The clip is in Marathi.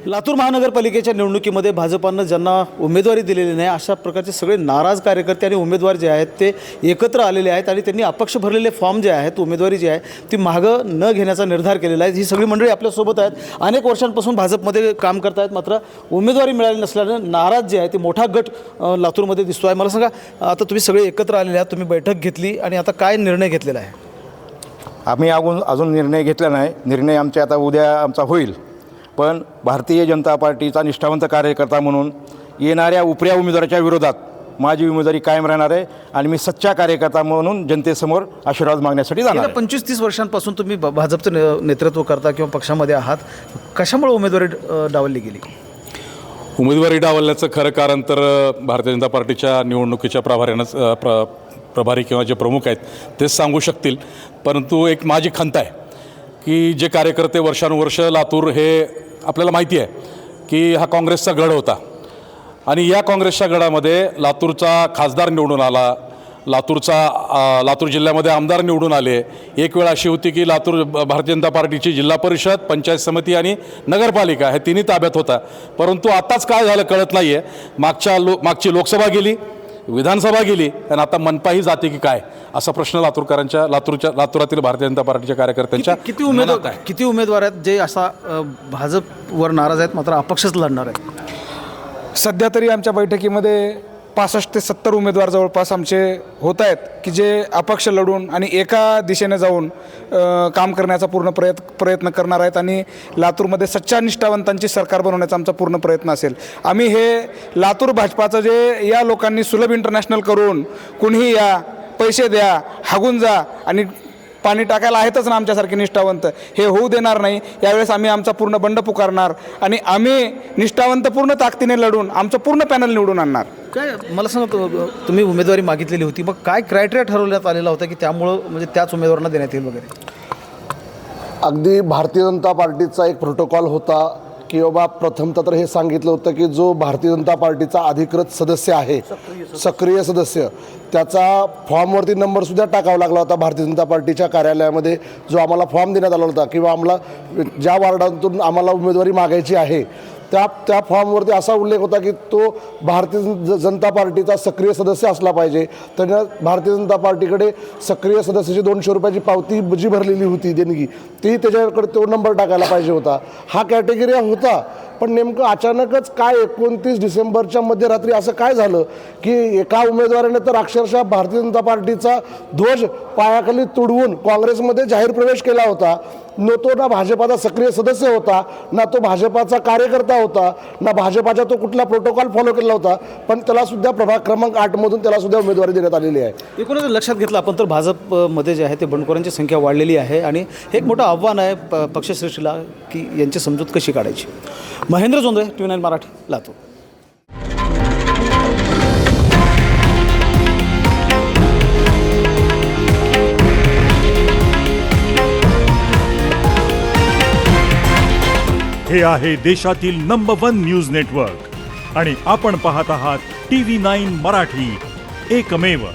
लातूर महानगरपालिकेच्या निवडणुकीमध्ये भाजपानं ज्यांना उमेदवारी दिलेली नाही अशा प्रकारचे सगळे नाराज कार्यकर्ते आणि उमेदवार जे आहेत ते एकत्र आलेले आहेत आणि त्यांनी अपक्ष भरलेले फॉर्म जे आहेत उमेदवारी जी आहे ती मागं न घेण्याचा निर्धार केलेला आहे। ही सगळी मंडळी आपल्यासोबत आहेत, अनेक वर्षांपासून भाजपमध्ये काम करत आहेत, मात्र उमेदवारी मिळाली नसल्यानं नाराज जे आहे ते मोठा गट लातूरमध्ये दिसतो आहे। मला सांगा, आता तुम्ही सगळे एकत्र आलेले आहात, तुम्ही बैठक घेतली आणि आता काय निर्णय घेतलेला आहे? आम्ही अजून निर्णय घेतला नाही। निर्णय आमचा उद्या होईल, पण भारतीय जनता पार्टीचा निष्ठावंत कार्यकर्ता म्हणून येणाऱ्या उपऱ्या उमेदवाराच्या विरोधात माझी उमेदवारी कायम राहणार आहे आणि मी सच्चा कार्यकर्ता म्हणून जनतेसमोर आशीर्वाद मागण्यासाठी जाणार आहे। 25-30 वर्षांपासून तुम्ही भाजपचं नेतृत्व करता किंवा पक्षामध्ये आहात, कशामुळे उमेदवारी डावलली गेली? उमेदवारी डावलण्याचं खरं कारण तर भारतीय जनता पार्टीच्या निवडणुकीच्या प्रभारी किंवा जे प्रमुख आहेत तेच सांगू शकतील, परंतु एक माझी खंत आहे की जे कार्यकर्ते वर्षानुवर्ष लातूर हे आपल्याला माहिती आहे की हा काँग्रेसचा गड होता आणि या काँग्रेसच्या गडामध्ये लातूरचा खासदार निवडून आला, लातूर जिल्ह्यामध्ये आमदार निवडून आले। एक वेळ अशी होती की लातूर भारतीय जनता पार्टीची जिल्हा परिषद, पंचायत समिती आणि नगरपालिका हे तिन्ही ताब्यात होता, परंतु आताच काय झालं कळत नाही आहे। मागची लोकसभा गेली, विधानसभा गेली आणि आता मनपाही जाते की काय असा प्रश्न लातूरातील भारतीय जनता पार्टीच्या कार्यकर्त्यांच्या किती उमेदवार आहेत जे असा भाजपवर नाराज आहेत मात्र अपक्षच लढणार आहे? सध्या तरी आमच्या बैठकीमध्ये 65 ते 70 उमेदवार जवळपास आमचे होत आहेत की जे अपक्ष लढून आणि एका दिशेने जाऊन काम करण्याचा पूर्ण प्रयत्न करणार आहेत आणि लातूरमध्ये सच्चा निष्ठावंतांची सरकार बनवण्याचा आमचा पूर्ण प्रयत्न असेल। आम्ही हे लातूर भाजपाचं जे या लोकांनी सुलभ इंटरनॅशनल करून कुणीही या, पैसे द्या, हागून जा आणि पाणी टाकायला आहेतच ना आमच्यासारखे निष्ठावंत, हे होऊ देणार नाही। यावेळेस आम्ही आमचा पूर्ण बंड पुकारणार आणि आम्ही निष्ठावंत पूर्ण ताकदीने लढून आमचं पूर्ण पॅनल निवडून आणणार। काय मला सांगा, तुम्ही उमेदवारी मागितलेली होती, मग काय क्रायटेरिया ठरवण्यात आलेला होता की त्यामुळं म्हणजे त्याच उमेदवारांना देण्यात येईल वगैरे? अगदी भारतीय जनता पार्टीचा एक प्रोटोकॉल होता की बाबा प्रथमतः तर हे सांगितलं होतं की जो भारतीय जनता पार्टीचा अधिकृत सदस्य आहे, सक्रिय सदस्य, त्याचा फॉर्मवरती नंबरसुद्धा टाकावा लागला होता भारतीय जनता पार्टीच्या कार्यालयामध्ये। जो आम्हाला फॉर्म देण्यात आला होता किंवा आम्हाला ज्या वार्डातून आम्हाला उमेदवारी मागायची आहे त्या फॉर्मवरती असा उल्लेख होता की तो भारतीय जनता पार्टीचा सक्रिय सदस्य असला पाहिजे। त्यानं भारतीय जनता पार्टीकडे सक्रिय सदस्याची 200 रुपयाची पावती जी भरलेली होती देणगी, ती त्याच्याकडे तो नंबर टाकायला पाहिजे होता। हा कॅटेगरी होता, पण नेमकं अचानकच काय 29 डिसेंबरच्या मध्यरात्री असं काय झालं की एका उमेदवाराने तर अक्षरशः भारतीय जनता पार्टीचा ध्वज पायाखाली तुडवून काँग्रेसमध्ये जाहीर प्रवेश केला होता। तो ना भाजपाचा सक्रिय सदस्य होता, ना तो भाजपाचा कार्यकर्ता होता, ना भाजपाचा तो कुठला प्रोटोकॉल फॉलो केला होता, पण त्याला सुद्धा प्रभाग क्रमांक 8 मधून त्याला सुद्धा उमेदवारी देण्यात आलेली आहे। एकूणच लक्षात घेतलं आपण तर भाजपमध्ये जे आहे ते बंडखोरांची संख्या वाढलेली आहे आणि हे एक मोठं आव्हान आहे पक्षश्रेष्ठीला की यांची समजूत कशी काढायची। महेंद्र जोंधळे, TV9 मराठी, लातूर। हे आहे देशातील नंबर 1 न्यूज नेटवर्क आणि आपण पाहत आहात TV9 मराठी, एकमेव।